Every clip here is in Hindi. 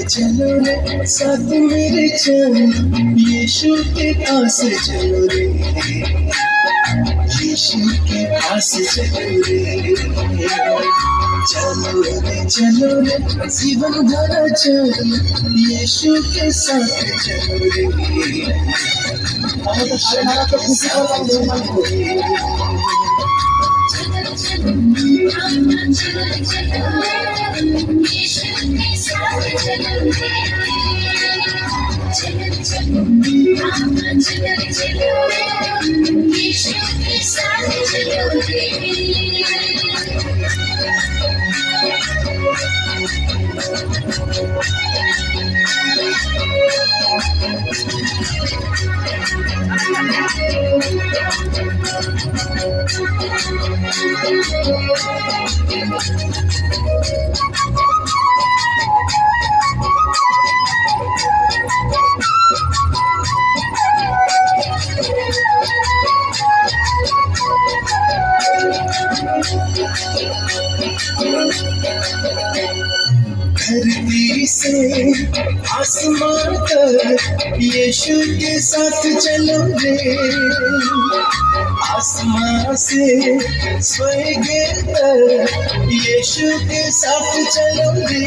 चलो रे साथ मेरे चलो यीशु के पास चलो रे, यीशु के पास चलो रे। चलो रे जीवन भरा चलो यीशु के साथ चलो रे, हमारा तो खुशी धरती से आसमान तक यीशु के साथ चलो रे, आसमान से स्वर्ग तक यीशु के साथ चलो रे।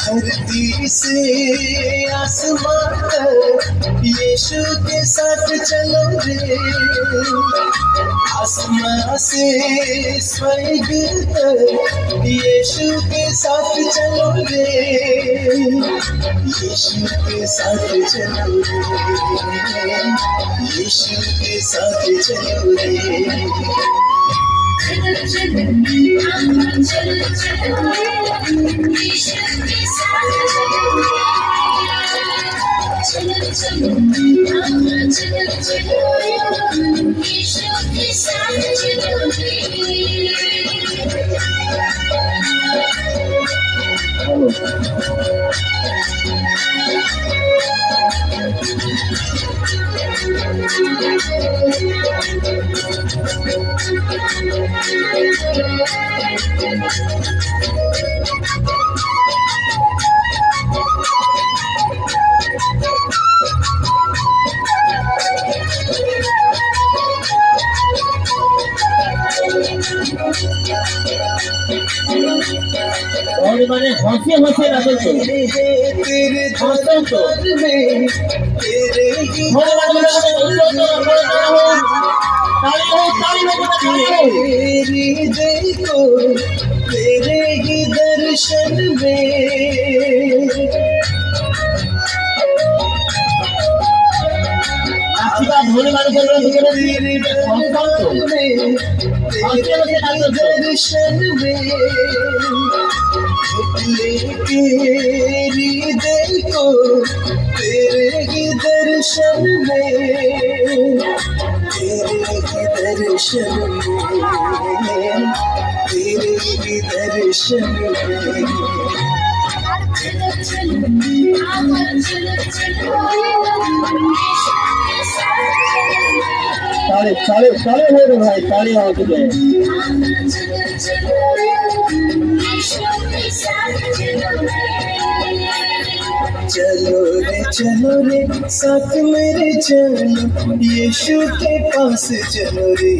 धरती से आसमान तक यीशु के साथ चलो रे, आसमान से स्वर्ग तक यीशु के साथ चलो रे, यीशु के साथ चलो रे, यीशु के साथ चलो रे। और मैंने हंसे हंसे लगे थे तेरे हंसों तो में तेरे ही तेरी देखो तेरे ही दर्शन में भोले वाले तेरे दर्शन में तेरी देखो तेरे ही दर्शन में, तेरे ही दर्शन में, तेरे ही दर्शन में। सारे सारे सारे हो रहे भाई, सारे आ चुके हैं। चलो रे साथ मेरे चलो यीशु के पास चलो रे,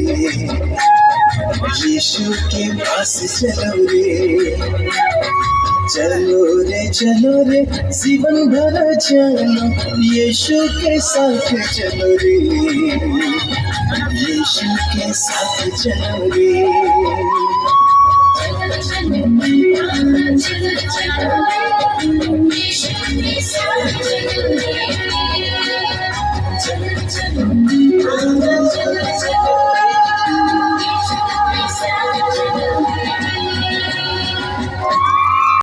यीशु के पास चलो रे। चलो रे जीवन भरा चलो यीशु के साथ चलो रे, यीशु के साथ चलो रे।